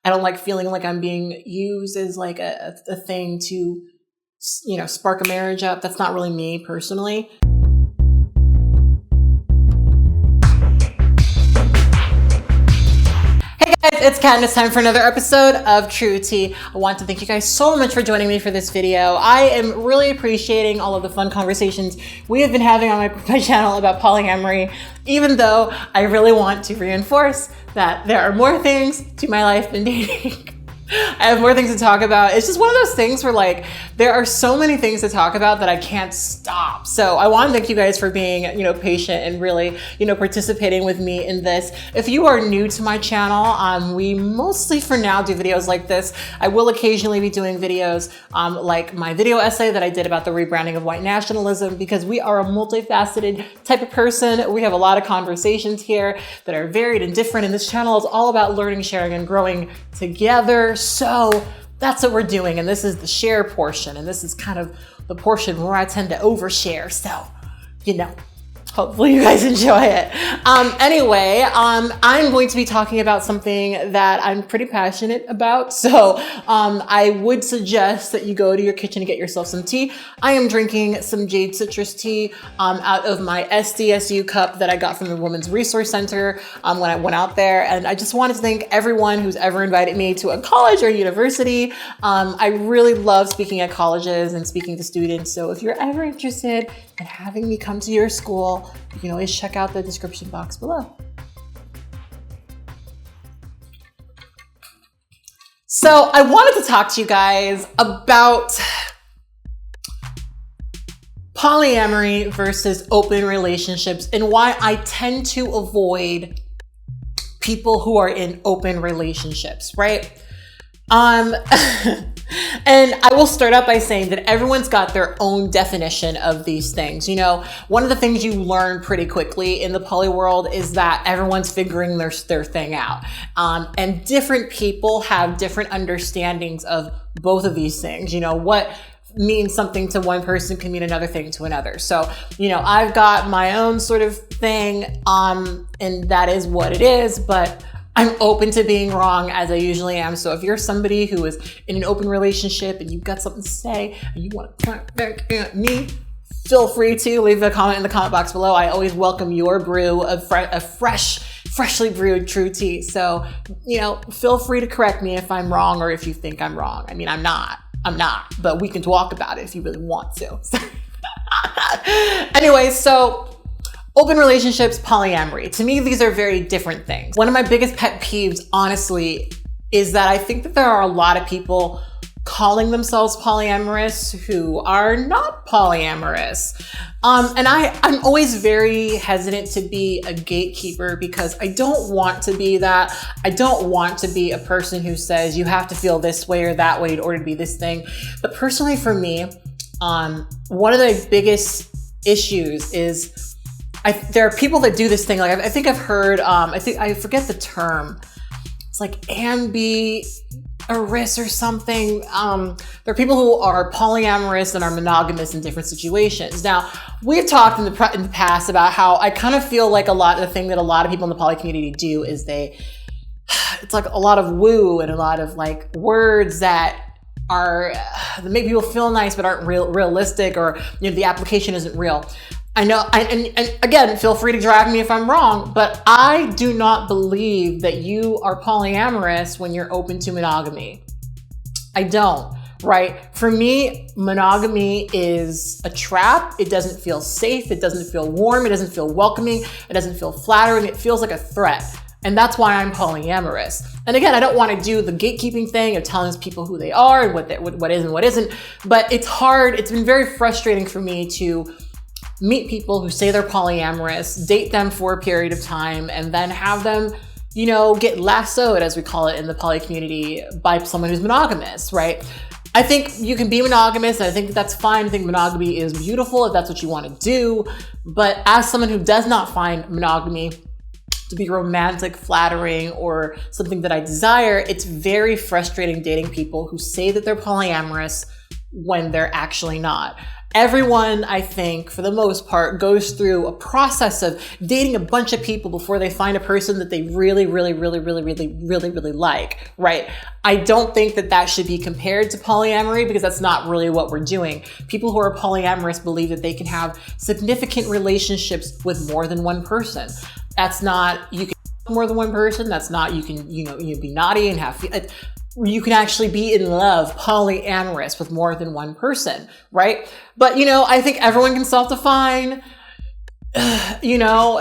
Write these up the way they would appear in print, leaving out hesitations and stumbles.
I don't like feeling like I'm being used as like a thing to, you know, spark a marriage up. That's not really me personally. It's Kat, and it's time for another episode of True Tea. I want to thank you guys so much for joining me for this video. I am really appreciating all of the fun conversations we have been having on my channel about polyamory, even though I really want to reinforce that there are more things to my life than dating. I have more things to talk about. It's just one of those things where like, there are so many things to talk about that I can't stop. So I want to thank you guys for being, you know, patient and really, you know, participating with me in this. If you are new to my channel, we mostly for now do videos like this. I will occasionally be doing videos like my video essay that I did about the rebranding of white nationalism, because we are a multifaceted type of person. We have a lot of conversations here that are varied and different, and this channel is all about learning, sharing, and growing together. So that's what we're doing. And this is the share portion. And this is kind of the portion where I tend to overshare. So, you know, hopefully you guys enjoy it. Anyway, I'm going to be talking about something that I'm pretty passionate about. So I would suggest that you go to your kitchen and get yourself some tea. I am drinking some Jade Citrus tea out of my SDSU cup that I got from the Women's Resource Center when I went out there. And I just wanted to thank everyone who's ever invited me to a college or university. I really love speaking at colleges and speaking to students. So if you're ever interested in having me come to your school, you can always check out the description box below. So I wanted to talk to you guys about polyamory versus open relationships and why I tend to avoid people who are in open relationships, right? And I will start out by saying that everyone's got their own definition of these things. You know, one of the things you learn pretty quickly in the poly world is that everyone's figuring their thing out. And different people have different understandings of both of these things. You know, what means something to one person can mean another thing to another. So, you know, I've got my own sort of thing, and that is what it is, but I'm open to being wrong, as I usually am. So if you're somebody who is in an open relationship and you've got something to say and you want to point back at me, feel free to leave a comment in the comment box below. I always welcome your brew of freshly brewed true tea. So, you know, feel free to correct me if I'm wrong or if you think I'm wrong. I mean, I'm not, but we can talk about it if you really want to. Anyway, so open relationships, polyamory. To me, these are very different things. One of my biggest pet peeves, honestly, is that I think that there are a lot of people calling themselves polyamorous who are not polyamorous. And I'm always very hesitant to be a gatekeeper because I don't want to be that. I don't want to be a person who says you have to feel this way or that way in order to be this thing. But personally for me, one of the biggest issues is there are people that do this thing. Like I think I've heard, I forget the term. It's like ambiorous or something. There are people who are polyamorous and are monogamous in different situations. Now, we've talked in the past about how I kind of feel like the thing that a lot of people in the poly community do is it's like a lot of woo and a lot of like words that make people feel nice but aren't realistic, or, you know, the application isn't real. I know, and again, feel free to drag me if I'm wrong, but I do not believe that you are polyamorous when you're open to monogamy. I don't, right? For me, monogamy is a trap. It doesn't feel safe. It doesn't feel warm. It doesn't feel welcoming. It doesn't feel flattering. It feels like a threat. And that's why I'm polyamorous. And again, I don't want to do the gatekeeping thing of telling people who they are and what is and what isn't, but it's hard. It's been very frustrating for me to meet people who say they're polyamorous, date them for a period of time, and then have them, you know, get lassoed, as we call it in the poly community, by someone who's monogamous, right? I think you can be monogamous, and I think that's fine. I think monogamy is beautiful if that's what you want to do. But as someone who does not find monogamy to be romantic, flattering, or something that I desire, it's very frustrating dating people who say that they're polyamorous when they're actually not. Everyone, I think, for the most part, goes through a process of dating a bunch of people before they find a person that they really like, right? I don't think that that should be compared to polyamory, because that's not really what we're doing. People who are polyamorous believe that they can have significant relationships with more than one person. That's not, you can more than one person. That's not, you can, you be naughty and have, you can actually be in love, polyamorous with more than one person, right? But, I think everyone can self-define, don't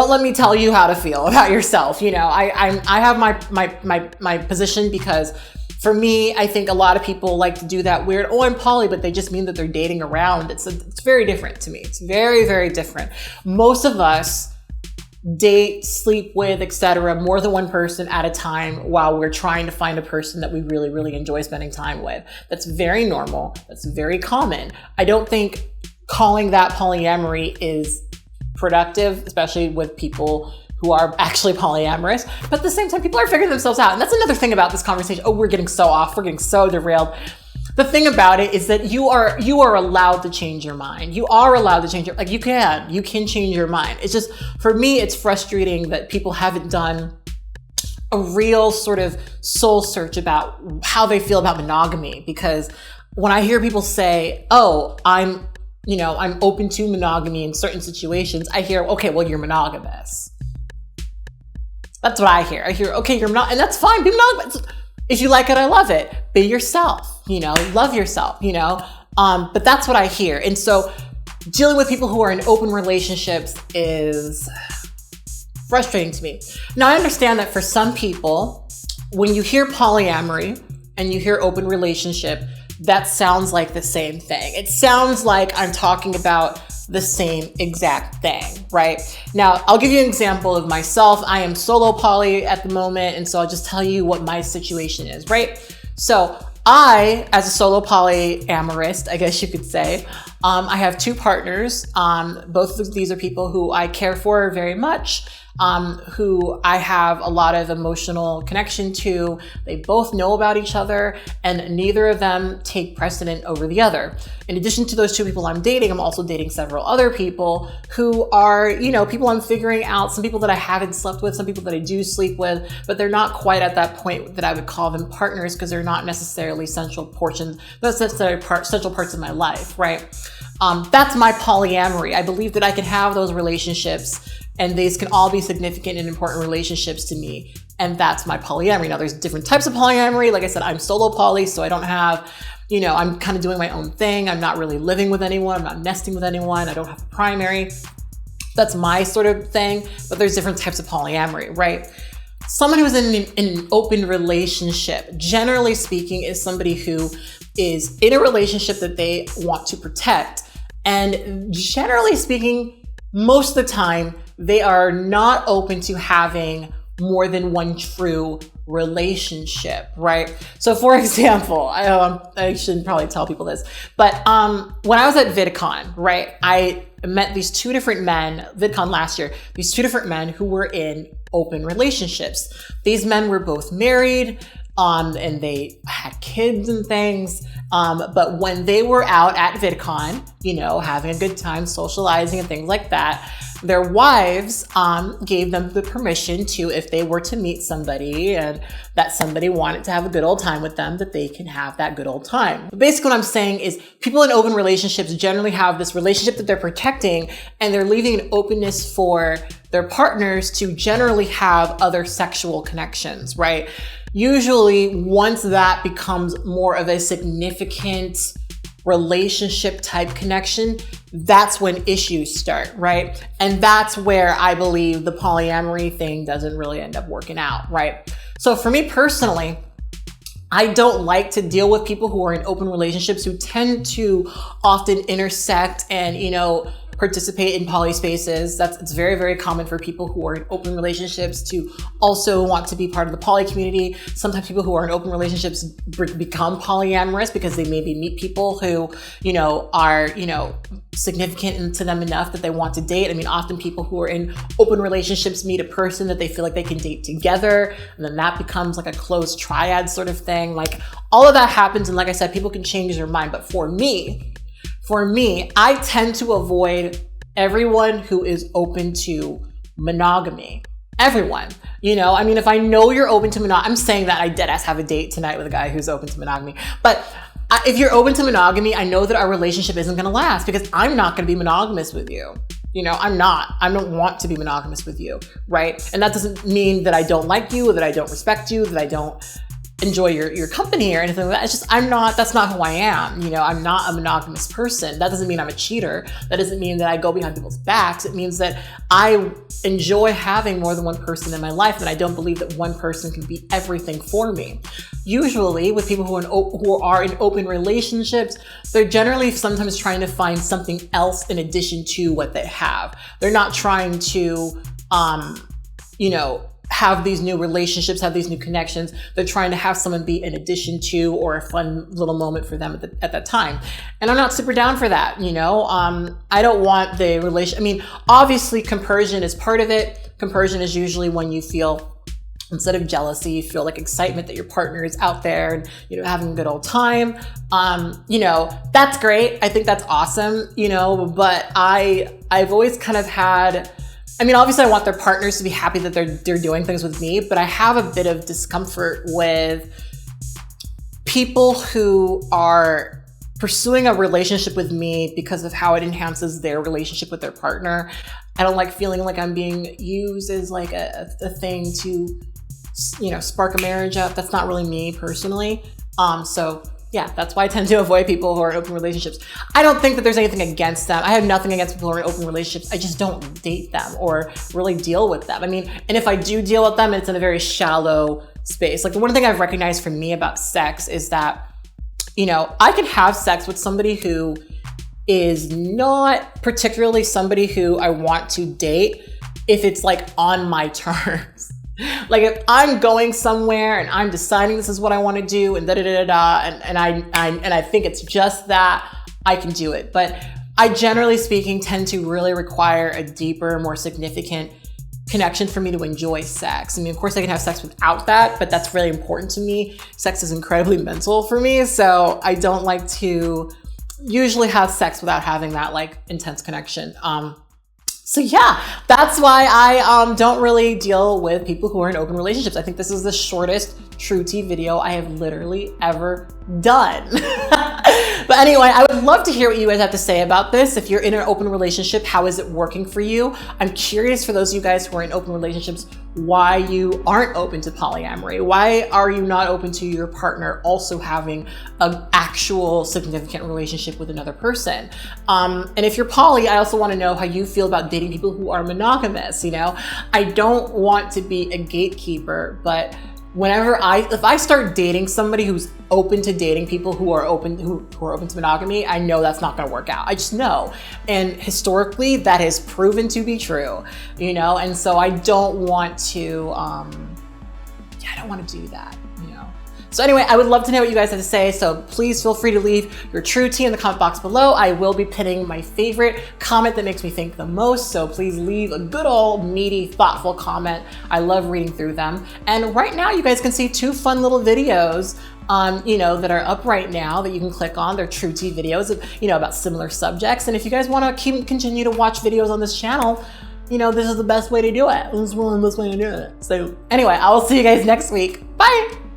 let me tell you how to feel about yourself. I have my position, because for me, I think a lot of people like to do that weird, oh, I'm poly, but they just mean that they're dating around. It's very different to me. It's very, very different. Most of us date, sleep with, etc., more than one person at a time while we're trying to find a person that we really enjoy spending time with. That's very normal. That's very common. I don't think calling that polyamory is productive, especially with people who are actually polyamorous. But at the same time, people are figuring themselves out. And that's another thing about this conversation. Oh, we're getting so off. We're getting so derailed. The thing about it is that you are allowed to change your mind. You are allowed to change you can change your mind. It's just, for me, it's frustrating that people haven't done a real sort of soul search about how they feel about monogamy. Because when I hear people say, oh, I'm open to monogamy in certain situations, I hear, okay, well, you're monogamous. That's what I hear. I hear, okay, you're not, and that's fine. Be monogamous. If you like it, I love it. Be yourself, love yourself, but that's what I hear. And so dealing with people who are in open relationships is frustrating to me. Now, I understand that for some people, when you hear polyamory and you hear open relationship, that sounds like the same thing. It sounds like I'm talking about the same exact thing, right? Now, I'll give you an example of myself. I am solo poly at the moment, and so I'll just tell you what my situation is, right? So I, as a solo polyamorist, I guess you could say, I have two partners. Both of these are people who I care for very much, who I have a lot of emotional connection to. They both know about each other, and neither of them take precedent over the other. In addition to those two people I'm dating, I'm also dating several other people who are, people I'm figuring out, some people that I haven't slept with, some people that I do sleep with, but they're not quite at that point that I would call them partners, because they're not necessarily central parts of my life, right? That's my polyamory. I believe that I can have those relationships, and these can all be significant and important relationships to me. And that's my polyamory. Now, there's different types of polyamory. Like I said, I'm solo poly, so I don't have, I'm kind of doing my own thing. I'm not really living with anyone. I'm not nesting with anyone. I don't have a primary. That's my sort of thing. But there's different types of polyamory, right? Someone who's in an open relationship, generally speaking, is somebody who is in a relationship that they want to protect. And generally speaking, most of the time, they are not open to having more than one true relationship, right? So for example, I shouldn't probably tell people this, but when I was at VidCon, right, I met these two different men, VidCon last year, these two different men who were in open relationships. These men were both married, and they had kids and things. But when they were out at VidCon, having a good time, socializing and things like that, their wives gave them the permission to, if they were to meet somebody and that somebody wanted to have a good old time with them, that they can have that good old time. But basically what I'm saying is people in open relationships generally have this relationship that they're protecting, and they're leaving an openness for their partners to generally have other sexual connections, right? Usually once that becomes more of a significant relationship type connection, that's when issues start, right? And that's where I believe the polyamory thing doesn't really end up working out, right? So for me personally, I don't like to deal with people who are in open relationships who tend to often intersect and, participate in poly spaces. It's very, very common for people who are in open relationships to also want to be part of the poly community. Sometimes people who are in open relationships become polyamorous because they maybe meet people who, are, significant to them enough that they want to date. I mean, often people who are in open relationships meet a person that they feel like they can date together, and then that becomes like a closed triad sort of thing. Like, all of that happens, and like I said, people can change their mind. But for me, I tend to avoid everyone who is open to monogamy. Everyone, I mean, if I know you're open to monogamy, I'm saying that I deadass have a date tonight with a guy who's open to monogamy, but if you're open to monogamy, I know that our relationship isn't going to last because I'm not going to be monogamous with you. I'm not. I don't want to be monogamous with you, right? And that doesn't mean that I don't like you, or that I don't respect you, that I don't enjoy your company or anything like that. It's just, that's not who I am. I'm not a monogamous person. That doesn't mean I'm a cheater. That doesn't mean that I go behind people's backs. It means that I enjoy having more than one person in my life, and I don't believe that one person can be everything for me. Usually with people who are in open relationships, they're generally sometimes trying to find something else in addition to what they have. They're not trying to, have these new relationships, have these new connections. They're trying to have someone be in addition to, or a fun little moment for them at that time. And I'm not super down for that. I don't want the relation. I mean, obviously compersion is part of it. Compersion is usually when you feel, instead of jealousy, you feel like excitement that your partner is out there and, having a good old time. That's great. I think that's awesome, but I've always kind of had, obviously I want their partners to be happy that they're doing things with me, but I have a bit of discomfort with people who are pursuing a relationship with me because of how it enhances their relationship with their partner. I don't like feeling like I'm being used as like a thing to, spark a marriage up. That's not really me personally. So yeah, that's why I tend to avoid people who are in open relationships. I don't think that there's anything against them. I have nothing against people who are in open relationships. I just don't date them or really deal with them. And if I do deal with them, it's in a very shallow space. Like, the one thing I've recognized for me about sex is that, I can have sex with somebody who is not particularly somebody who I want to date if it's like on my terms. Like, if I'm going somewhere and I'm deciding this is what I want to do and and I think it's just that, I can do it. But I, generally speaking, tend to really require a deeper, more significant connection for me to enjoy sex. Of course I can have sex without that, but that's really important to me. Sex is incredibly mental for me, so I don't like to usually have sex without having that like intense connection. So yeah, that's why I don't really deal with people who are in open relationships. I think this is the shortest True Tea video I have literally ever done. But anyway, I would love to hear what you guys have to say about this. If you're in an open relationship, how is it working for you? I'm curious, for those of you guys who are in open relationships, why you aren't open to polyamory. Why are you not open to your partner also having an actual significant relationship with another person? And if you're poly, I also want to know how you feel about dating people who are monogamous. I don't want to be a gatekeeper, but if I start dating somebody who's open to dating people who are open to monogamy, I know that's not going to work out. I just know. And historically, that has proven to be true, and so I don't want to, I don't want to do that, So anyway, I would love to know what you guys have to say. So please feel free to leave your true tea in the comment box below. I will be pinning my favorite comment that makes me think the most. So please leave a good old meaty, thoughtful comment. I love reading through them. And right now you guys can see two fun little videos that are up right now that you can click on. They're True Tea videos, about similar subjects. And if you guys want to continue to watch videos on this channel, this is the best way to do it. This is one of the best way to do it. So anyway, I will see you guys next week. Bye.